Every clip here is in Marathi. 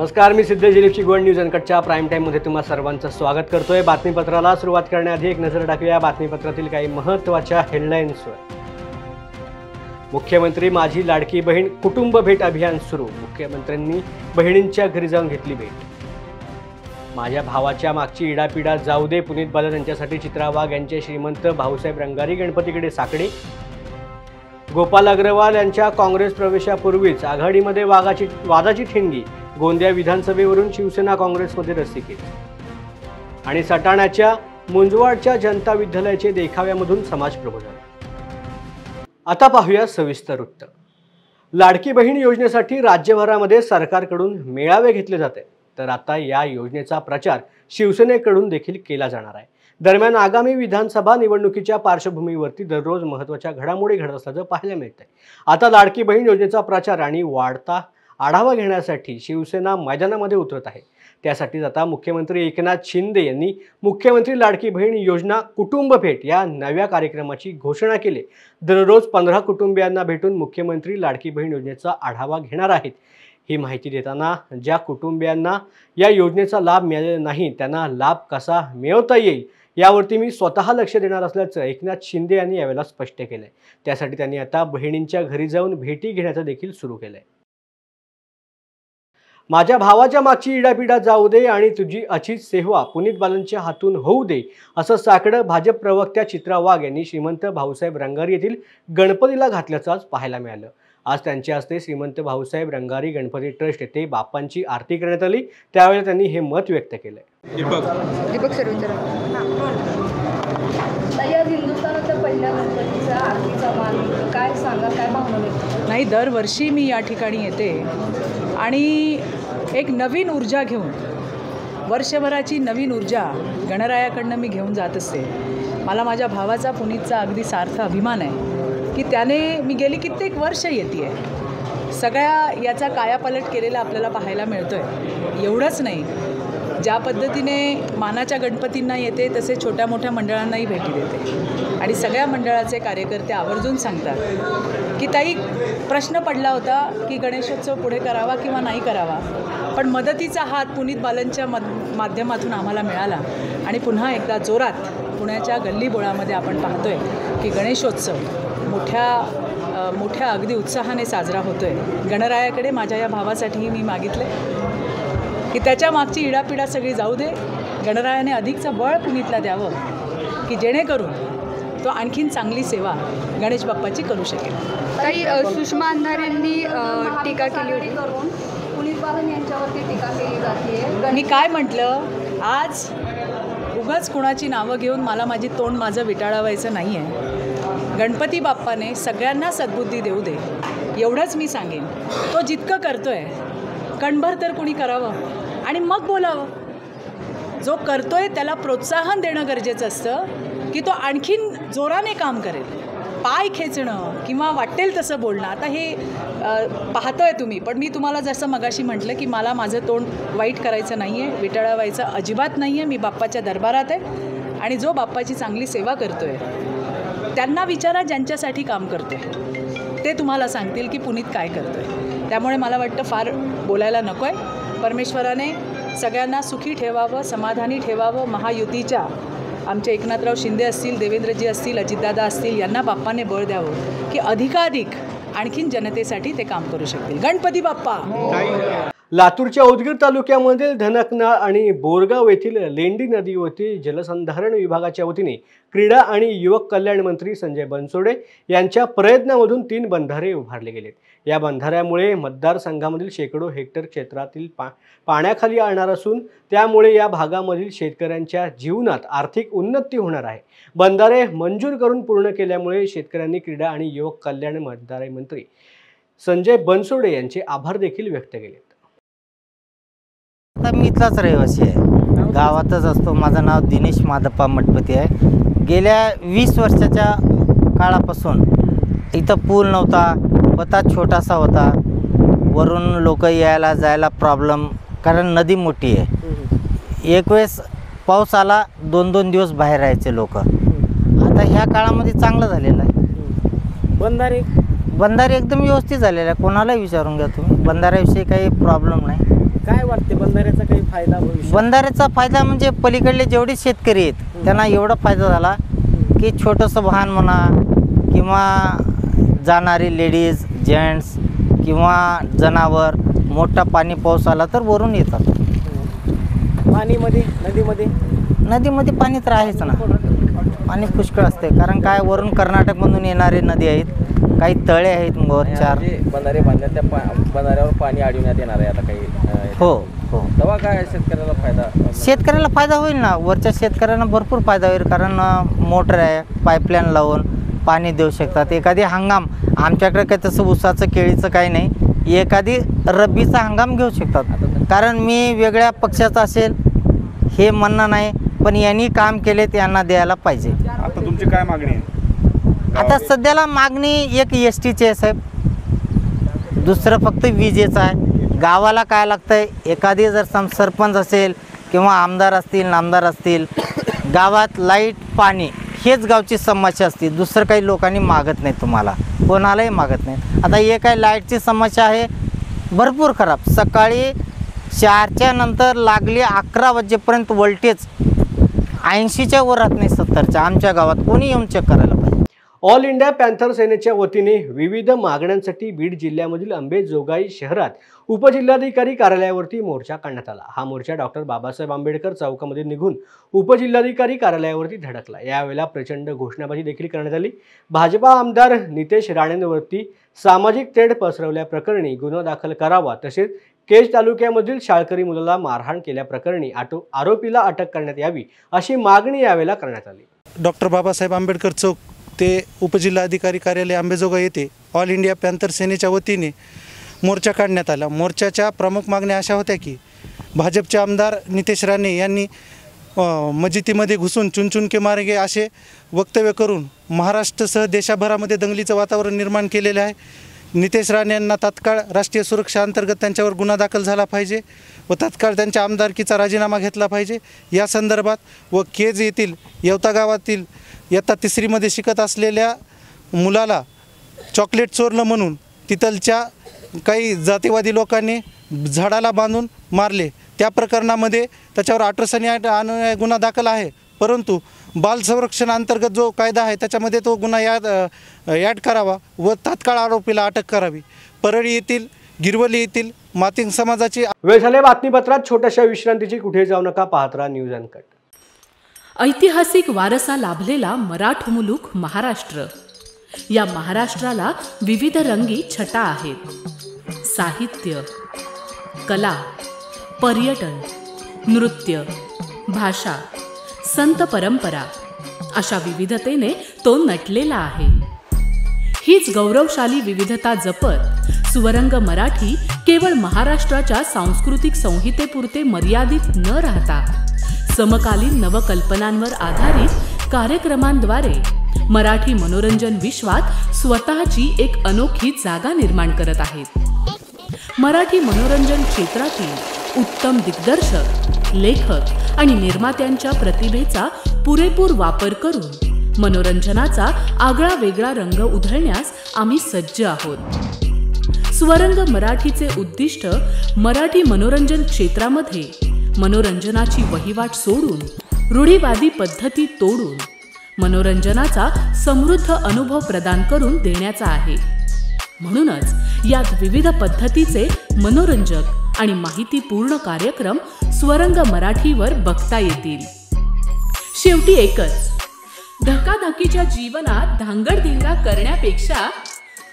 नमस्कार, मी सिद्धेश दिलीपची गोल्ड न्यूज अनकटच्या प्राईम टाईममध्ये तुम्हा सर्वांचं स्वागत करतोय। बातमीपत्राला सुरुवात करण्याआधी एक नजर टाकूया बातमीपत्रातील काही महत्त्वाच्या हेडलाईन्सवर। मुख्यमंत्री माझी लाडकी बहीण कुटुंब भेट अभियान सुरू। मुख्यमंत्र्यांनी बहिणींच्या घरी जाऊन घेतली भेट। माझ्या भावाच्या मागची इडापिडा जाऊ दे, पुनीत बालन यांच्यासाठी चित्रा वाघ यांचे श्रीमंत भाऊसाहेब रंगारी गणपतीकडे साकडे। गोपाल अग्रवाल यांच्या काँग्रेस प्रवेशापूर्वीच आघाडीमध्ये वादाची ठिणगी। गोंदिया विधानसभेवरून शिवसेना काँग्रेसमध्ये रस्सीखेच। आणि सटाण्याच्या मुंजवाडच्या जनता विद्यालयाचे देखाव्यामधून समाज प्रबोधन। आता पाहूया सविस्तर वृत्त। लाडकी बहीण योजनेसाठी राज्यभरामध्ये सरकारकडून मेळावे घेतले जाते, तर आता या योजनेचा प्रचार शिवसेनेकडून देखील केला जाणार आहे। दरम्यान आगामी विधानसभा निवडणुकीच्या पार्श्वभूमीवरती दररोज महत्त्वाच्या घडामोडी घडत असल्याचं पाहायला मिळतंय। आता लाडकी बहीण योजनेचा प्रचार आणि वाढता आढावा घेण्यासाठी शिवसेना मैदानामध्ये उतरत आहे। त्यासाठी आता मुख्यमंत्री एकनाथ शिंदे यांनी मुख्यमंत्री लाडकी बहीण योजना कुटुंब भेट या नव्या कार्यक्रमाची घोषणा केली। दररोज 15 कुटुंबियांना भेटून मुख्यमंत्री लाडकी बहीण योजनेचा आढावा घेणार आहेत। ही माहिती देताना ज्या कुटुंबियांना या योजनेचा लाभ मिळालेला नाही त्यांना लाभ कसा मिळवता येईल यावरती मी स्वतः लक्ष देणार असल्याचं एकनाथ शिंदे यांनी यावेळेला स्पष्ट केलंय। त्यासाठी त्यांनी आता बहिणींच्या घरी जाऊन भेटी घेण्याचं देखील सुरू केलंय। माझ्या भावाच्या मागची इडापिडा जाऊ दे आणि तुझी अशीच सेवा पुनीत बालनच्या हातून होऊ दे, असं साकडं भाजप प्रवक्त्या चित्रा वाघ यांनी श्रीमंत भाऊसाहेब रंगारी येथील गणपतीला घातल्याचं आज पाहायला मिळालं। आज त्यांच्या हस्ते श्रीमंत भाऊसाहेब रंगारी गणपती ट्रस्ट येथे बाप्पांची आरती करण्यात आली। त्यावेळी त्यांनी हे मत व्यक्त केलंय। दीपक सर हिंदुस्थानाच्या पहिल्या गणपतीचा आरतीचा मान काय सांगा, काय भावना व्यक्त? नाही, दरवर्षी मी या ठिकाणी येते आणि एक नवीन ऊर्जा घेऊन, वर्षभराची नवीन ऊर्जा गणरायाकडनं मी घेऊन जात असते। मला माझ्या भावाचा पुनीतचा अगदी सार्थ अभिमान आहे की त्याने मी गेली कित्येक वर्ष येते आहे। सगळ्या याचा कायापालट केलेला आपल्याला पाहायला मिळतो आहे। एवढंच नाही, ज्या पद्धतीने मानाच्या गणपतींना येते तसे छोट्या मोठ्या मंडळांनाही भेटी देते आणि सगळ्या मंडळाचे कार्यकर्ते आवर्जून सांगतात की ताई, प्रश्न पडला होता की गणेशोत्सव पुढे करावा किंवा नाही करावा, पण मदतीचा हात पुनीत बालनच्या माध्यमातून आम्हाला मिळाला आणि पुन्हा एकदा जोरात पुण्याच्या गल्लीबोळामध्ये आपण पाहतोय की गणेशोत्सव मोठ्या अगदी उत्साहाने साजरा होतोय। गणरायाकडे माझ्या या भावासाठीही मी मागितले की त्याच्या मागची इडापिडा सगळी जाऊ दे, गणरायाने अधिकचं बळ पुनीतला द्यावं की जेणेकरून तो आणखीन चांगली सेवा गणेश बाप्पाची करू शकेल। काही सुषमा अंधारेंनी टीका केली होती, पुनीत बालन यांच्यावरती टीका केली जाते। मी काय म्हटलं, आज उगाच कुणाची नावं घेऊन मला माझं विटाळावायचं नाही आहे। गणपती बाप्पाने सगळ्यांना सद्बुद्धी देऊ दे, एवढंच मी सांगेन। तो जितकं करतोय कणभर तर कुणी करावं आणि मग बोलावं। जो करतोय त्याला प्रोत्साहन देणं गरजेचं असतं की तो आणखीन जोराने काम करेल। पाय खेचणं किंवा वाटेल तसं बोलणं, आता हे पाहतोय तुम्ही, पण मी तुम्हाला जसं मगाशी म्हटलं की मला माझं तोंड वाईट करायचं नाही आहे, विटाळावायचं अजिबात नाही आहे। मी बाप्पाच्या दरबारात आहे आणि जो बाप्पाची चांगली सेवा करतोय त्यांना विचारा ज्यांच्यासाठी काम करतोय, ते तुम्हाला सांगतील की पुनीत काय करतोय। त्यामुळे मला वाटतं फार बोलायला नको आहे। परमेश्वराने सगळ्यांना सुखी ठेवावं, समाधानी ठेवावं। महायुतीच्या आमचे एकनाथराव शिंदे असतील, देवेंद्रजी असतील, अजितदादा असतील, यांना बाप्पाने बळ द्यावं की अधिकाधिक आणखीन जनतेसाठी ते काम करू शकतील। गणपती बाप्पा। लातूरच्या उदगीर तालुक्यामधील धनकनाळ आणि बोरगाव येथील लेंडी नदीवरती जलसंधारण विभागाच्या वतीने क्रीडा आणि युवक कल्याण मंत्री संजय बनसोडे यांच्या प्रयत्नामधून 3 बंधारे उभारले गेलेत। या बंधाऱ्यामुळे मतदारसंघामधील शेकडो हेक्टर क्षेत्रातील पाण्याखाली येणार असून त्यामुळे या भागामधील शेतकऱ्यांच्या जीवनात आर्थिक उन्नती होणार आहे। बंधारे मंजूर करून पूर्ण केल्यामुळे शेतकऱ्यांनी क्रीडा आणि युवक कल्याण मंत्री संजय बनसोडे यांचे आभार देखील व्यक्त केले। आता मी इथलाच रहिवासी आहे, गावातच असतो। माझं नाव दिनेश माधप्पा मठपती आहे। गेल्या 20 वर्षाच्या काळापासून इथं पूल नव्हता, होता छोटासा होता। वरून लोक यायला जायला प्रॉब्लेम, कारण नदी मोठी आहे। एक वेळेस पाऊस आला 2-2 दिवस बाहेर राहायचे लोक। आता ह्या काळामध्ये चांगलं झालेलं आहे। बंधारे एकदम व्यवस्थित झालेलं आहे। कोणालाही विचारून घ्या तुम्ही, बंधाऱ्याविषयी काही प्रॉब्लेम नाही। काय वाटते बंधाऱ्याचा काही फायदा भविष्यात? बंधाऱ्याचा फायदा म्हणजे पलीकडले जेवढे शेतकरी आहेत त्यांना एवढा फायदा झाला की छोटंसं वाहन म्हणा किंवा जाणारी लेडीज जेंट्स किंवा जनावर मोठा पाणी पाऊस आला तर वरून येतात. पाणीमध्ये नदीमध्ये पाणी तर आहेच ना, पाणी पुष्कळ असते. कारण काय वरून कर्नाटकमधून येणारे नदी आहेत, काही तळे आहेत चार. बंधारे बांधल्या त्या बंधाऱ्यावर पाणी अडवण्यात येणार आहे आता काही. हो हो, तेव्हा काय शेतकऱ्याला फायदा? शेतकऱ्याला फायदा होईल ना, वरच्या शेतकऱ्यांना भरपूर फायदा होईल. कारण मोटर आहे, पाईपलाईन लावून पाणी देऊ शकतात. एखादी हंगाम आमच्याकडे काय तसं ऊसाचं केळीचं काही नाही, एखादी रब्बीचा हंगाम घेऊ शकतात. कारण मी वेगळ्या पक्षाचा असेल हे म्हणणं नाही, पण यांनी काम केले त्यांना द्यायला पाहिजे. आता तुमची काय मागणी आहे? आता सध्याला मागणी एक STची आहे साहेब, दुसरं फक्त विजेचं आहे. गावाला काय लागतं आहे, एखादी जर सरपंच असेल किंवा आमदार असतील नामदार असतील, गावात लाईट पाणी हेच गावची समस्या असते. दुसरं काही लोकांनी मागत नाही, तुम्हाला कोणालाही मागत नाही. आता हे काय लाईटची समस्या आहे भरपूर खराब. सकाळी 4च्या नंतर लागली 11 वाजेपर्यंत वोल्टेज 80च्या वर राहत नाही, 70च्या. आमच्या गावात कोणी येऊन चेक करायला पाहिजे. ऑल इंडिया पॅन्थर सेनेच्या वतीने विविध मागण्यांसाठी बीड जिल्ह्यामधील अंबेजोगाई शहरात उपजिल्हाधिकारी कार्यालयावरती मोर्चा काढण्यात आला. हा मोर्चा डॉक्टर बाबासाहेब आंबेडकर चौकामध्ये निघून उपजिल्हाधिकारी कार्यालयावरती धडकला. यावेळेला प्रचंड घोषणाबाजी देखील करण्यात आली. भाजपा आमदार नितेश राणेंवरती सामाजिक तेढ पसरवल्याप्रकरणी गुन्हा दाखल करावा, तसेच केज तालुक्यामधील शाळकरी मुलाला मारहाण केल्याप्रकरणी आरोपीला अटक करण्यात यावी अशी मागणी यावेळेला करण्यात आली. डॉक्टर बाबासाहेब आंबेडकर चौक ते उपजिल्हाधिकारी कार्यालय अंबेजोगाई येथे ऑल इंडिया पॅन्थर सेनेच्या वतीने मोर्चा काढण्यात आला. मोर्चाच्या प्रमुख मागण्या अशा होत्या की भाजपचे आमदार नितेश राणे यांनी मस्जिदीमध्ये घुसून चुनचुन के मारेंगे असे वक्तव्य करून महाराष्ट्रासह देशभरामध्ये दंगलीचं वातावरण निर्माण केलेलं आहे. नितेश राणे यांना तात्काळ राष्ट्रीय सुरक्षा अंतर्गत त्यांच्यावर गुन्हा दाखल झाला पाहिजे व तात्काळ त्यांच्या आमदारकीचा राजीनामा घेतला पाहिजे. या संदर्भात व केज येथील येवता गावातील इयत्ता 3रीमध्ये शिकत असलेल्या मुलाला चॉकलेट चोरलं म्हणून तिथलच्या काही जातीवादी लोकांनी झाडाला बांधून मारले. त्या प्रकरणामध्ये त्याच्यावर 1808 गुन्हा दाखल आहे, परंतु बाल संरक्षण अंतर्गत जो कायदा आहे त्याच्यामध्ये तो गुन्हा ॲड करावा व तात्काळ आरोपीला अटक करावी. परळी येथील गिरवली येथील मातिंग समाजाची वेळ झाले बातमीपत्रात छोट्याशा विश्रांतीची. कुठे जाऊ नका, पाहत राहा न्यूज अनकट. ऐतिहासिक वारसा लाभलेला मराठ मुलूक महाराष्ट्र. या महाराष्ट्राला विविध रंगी छटा आहेत. साहित्य, कला, पर्यटन, नृत्य, भाषा, संत परंपरा अशा विविधतेने तो नटलेला आहे. हीच गौरवशाली विविधता जपत सुवरंग मराठी केवळ महाराष्ट्राच्या सांस्कृतिक संहितेपुरते मर्यादित न राहता समकालीन नवकल्पनांवर आधारित कार्यक्रमांद्वारे मराठी मनोरंजन विश्वात स्वतःची एक अनोखी जागा निर्माण करत आहेत. मराठी मनोरंजन क्षेत्रातील उत्तम दिग्दर्शक, लेखक आणि निर्मात्यांच्या प्रतिभेचा पुरेपूर वापर करून मनोरंजनाचा आगळा वेगळा रंग उधळण्यास आम्ही सज्ज आहोत. स्वरंग मराठीचे उद्दिष्ट मराठी मनोरंजन क्षेत्रामध्ये मनोरंजनाची वहिवाट सोडून, रूढीवादी पद्धती तोडून मनोरंजनाचा समृद्ध अनुभव प्रदान करून देण्याचा आहे. म्हणूनच यात विविध पद्धतीचे मनोरंजक आणि माहितीपूर्ण कार्यक्रम स्वरंग मराठीवर बघता येतील. शेवटी एकच, धकाधकीच्या जीवनात धांगडधिंगा करण्यापेक्षा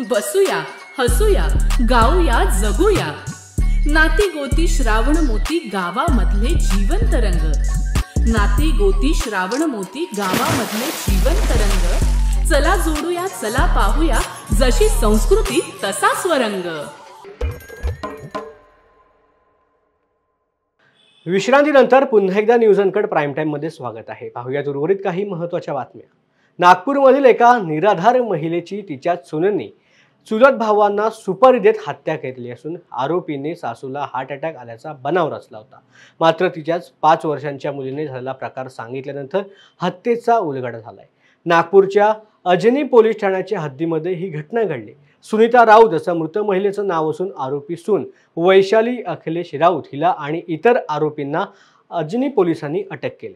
बसूया, हसूया, गाऊया, जगूया. नाती गोती श्रावण मोती गावामधले जीवंत रंग. नाती गोती श्रावण मोती गावामधले जीवंत रंग. चला जोडूया, चला पाहूया, जशी संस्कृती तसा स्वरंग. विश्रांतीनंतर पुन्हा एकदा न्यूज अनकट प्राईम टाइम मध्ये स्वागत आहे. पाहूयात उर्वरित काही महत्त्वाच्या बातम्या. नागपूरमधील एका निराधार महिलेची तिच्या सुनेनी चुलत भावांना सुपारी देत हत्या केली असून आरोपीने सासूला हार्ट अटॅक आल्याचा बनाव रचला होता. मात्र तिच्याच 5 वर्षांच्या मुलीने झालेला प्रकार सांगितल्यानंतर हत्येचा उलगडा झालाय. नागपूरच्या अजनी पोलीस ठाण्याच्या हद्दीमध्ये ही घटना घडली। सुनीता राऊत असं मृत महिलेचं नाव असून आरोपी सून वैशाली अखिलेश राऊत हिला आणि इतर आरोपींना अजनी पोलिसांनी अटक केली।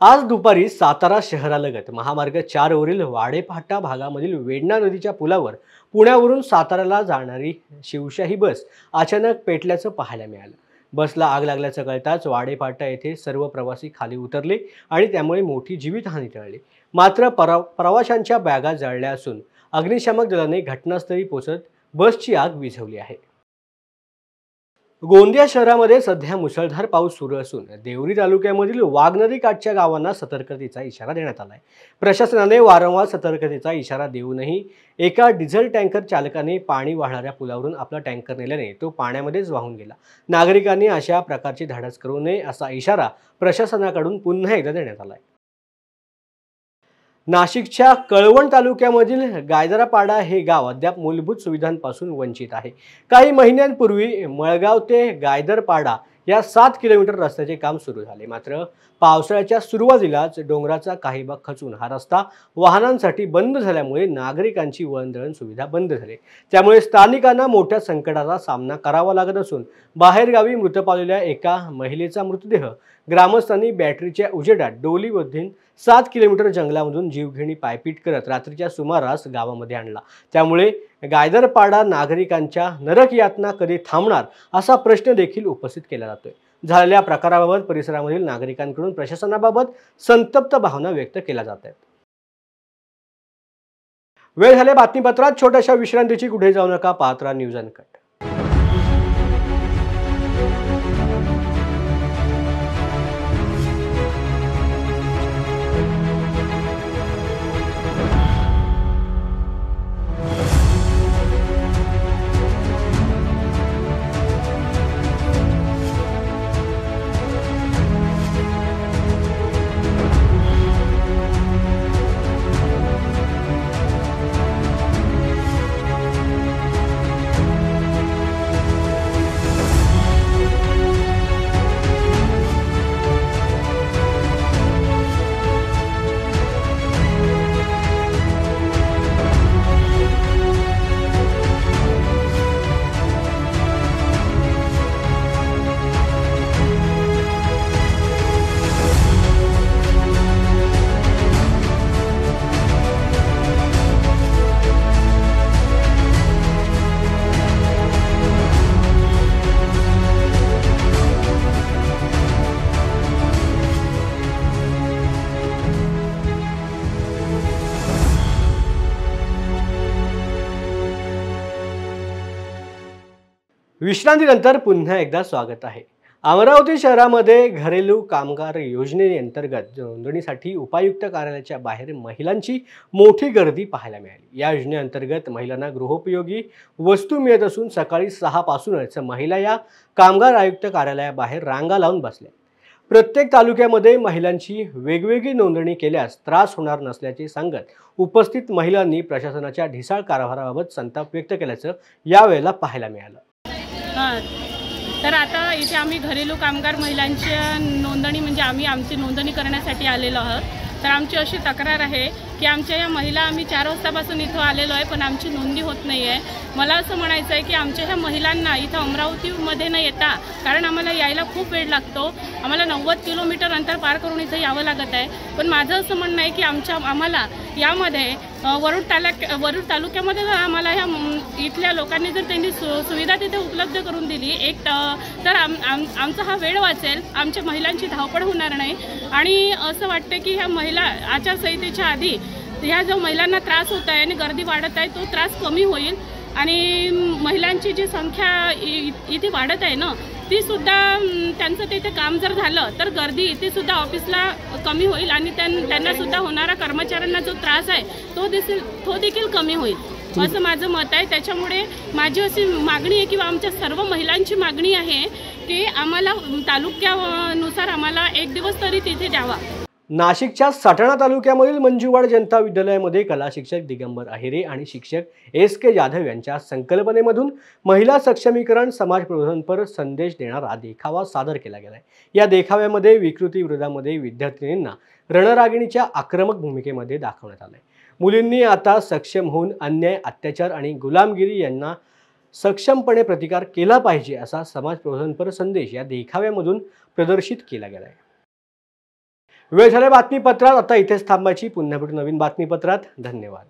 आज दुपारी सातारा शहरालगत महामार्ग 4 वरील वाडेफाटा भागामधील वेण्णा नदीच्या पुलावर पुण्यावरून साताऱ्याला जाणारी शिवशाही बस अचानक पेटल्याचं पाहायला मिळालं। बसला आग लागल्याचं कळताच वाडेफाटा येथे सर्व प्रवासी खाली उतरले आणि त्यामुळे मोठी जीवितहानी टळली। मात्र प्रवाशांच्या बॅगा जळल्या असून अग्निशामक दलाने घटनास्थळी पोहोचत बसची आग विझवली आहे। गोंदिया शहरामध्ये सध्या मुसळधार पाऊस सुरू असून देवरी तालुक्यामधील वाघनदी काठच्या गावांना सतर्कतेचा इशारा देण्यात आलाय। प्रशासनाने वारंवार सतर्कतेचा इशारा देऊनही एका डिझेल टँकर चालकाने पाणी वाहणाऱ्या पुलावरून आपला टँकर नेल्याने तो पाण्यामध्येच वाहून गेला। नागरिकांनी अशा प्रकारची धाडस करू नये असा इशारा प्रशासनाकडून पुन्हा एकदा देण्यात आलाय। नाशिकच्या कळवण तालुक्यामधील गायदरापाडा हे गाव अद्याप मूलभूत सुविधांपासून वंचित आहे। काही महिन्यांपूर्वी मळगाव ते गायदरपाडा या 7 किलोमीटर रस्त्याचे काम सुरू झाले। मात्र पावसाळ्याच्या सुरुवातीलाच डोंगराचा काही भाग खचून हा रस्ता वाहनांसाठी बंद झाल्यामुळे नागरिकांची वळणदळण सुविधा बंद झाली। त्यामुळे स्थानिकांना मोठ्या संकटाचा सामना करावा लागत असून बाहेरगावी मृत पावलेल्या एका महिलेचा मृतदेह ग्रामस्थांनी बॅटरीच्या उजेडात डोलीमधून 7 किलोमीटर जंगलामधून जीवघेणी पायपीट करत रात्रीच्या सुमारास गावामध्ये आणला। त्यामुळे गायदरपाडा नागरिकांच्या नरक यातना कधी थांबणार असा प्रश्न देखील उपस्थित केला जातोय। झालेल्या प्रकाराबाबत परिसरामधील नागरिकांकडून प्रशासनाबाबत संतप्त भावना व्यक्त केल्या जात आहेत। वेळ झाले बातमीपत्रात छोट्याशा विश्रांतीची, कुठे जाऊ नका, पाहत राहा न्यूज अनकट। विश्रांतीनंतर पुन्हा एकदा स्वागत आहे। अमरावती शहरामध्ये घरेलू कामगार योजनेअंतर्गत नोंदणीसाठी उपायुक्त कार्यालयाच्या बाहेर महिलांची मोठी गर्दी पाहायला मिळाली। या योजनेअंतर्गत महिलांना गृहोपयोगी वस्तू मिळत असून सकाळी 6 पासूनच महिला या कामगार आयुक्त कार्यालयाबाहेर रांगा लावून बसल्या। प्रत्येक तालुक्यामध्ये महिलांची वेगवेगळी नोंदणी केल्यास त्रास होणार नसल्याचे सांगत उपस्थित महिलांनी प्रशासनाच्या ढिसाळ कारभाराबाबत संताप व्यक्त केल्याचं यावेळेला पाहायला मिळालं। तर आता इथे आम्ही घरेलू कामगार महिलांची नोंदणी म्हणजे आम्ही आमची नोंदणी करण्यासाठी आलेलो आहोत। तर आमची अशी तक्रार आहे की आमच्या या महिला आम्ही 4 वाजतापासून इथं आलेलो आहे, पण आमची नोंदणी होत नाही आहे। मला असं म्हणायचं आहे की आमच्या ह्या महिलांना इथं अमरावतीमध्ये न येता, कारण आम्हाला यायला खूप वेळ लागतो, आम्हाला 90 किलोमीटर अंतर पार करून इथं यावं लागत आहे। पण माझं असं म्हणणं आहे की आम्हाला यामध्ये वरुड तालुक्यामध्ये जर आम्हाला ह्या इथल्या लोकांनी जर त्यांनी सुविधा तिथे उपलब्ध करून दिली तर आमचा हा वेळ वाचेल, आमच्या महिलांची धावपळ होणार नाही। आणि असं वाटतं की ह्या महिला आचारसंहितेच्या आधी ह्या जो महिलांना त्रास होत आहे आणि गर्दी वाढत आहे तो त्रास कमी होईल आणि महिलांची जी संख्या इथे वाढत आहे ना ती सुद्धा त्यांचं तिथे काम जर झालं तर गर्दी इथे सुद्धा ऑफिसला कमी होईल आणि त्यांना सुद्धा होणारा कर्मचाऱ्यांना जो त्रास आहे तो देखील कमी होईल असं माझं मत आहे। त्याच्यामुळे माझी अशी मागणी आहे किंवा आमच्या सर्व महिलांची मागणी आहे की आम्हाला तालुक्यानुसार आम्हाला 1 दिवस तरी तिथे द्यावा। नाशिकच्या सटाणा तालुक्यामधील मंजुवाड जनता विद्यालयामध्ये कला शिक्षक दिगंबर अहिरे आणि शिक्षक SK जाधव यांच्या संकल्पनेमधून महिला सक्षमीकरण समाज प्रबोधनपर संदेश देणारा देखावा सादर केला गेला आहे। या देखाव्यामध्ये विकृती विरोधामध्ये विद्यार्थिनींना रणरागिणीच्या आक्रमक भूमिकेमध्ये दाखवण्यात आले। मुलींनी आता सक्षम होऊन अन्याय, अत्याचार आणि गुलामगिरी यांना सक्षमपणे प्रतिकार केला पाहिजे असा समाज प्रबोधनपर संदेश या देखाव्यामधून प्रदर्शित केला गेला आहे। वेळ झाल्या बातमीपत्रात, आता इथेच थांबायची। पुन्हा भेटू नवीन बातमीपत्रात। धन्यवाद।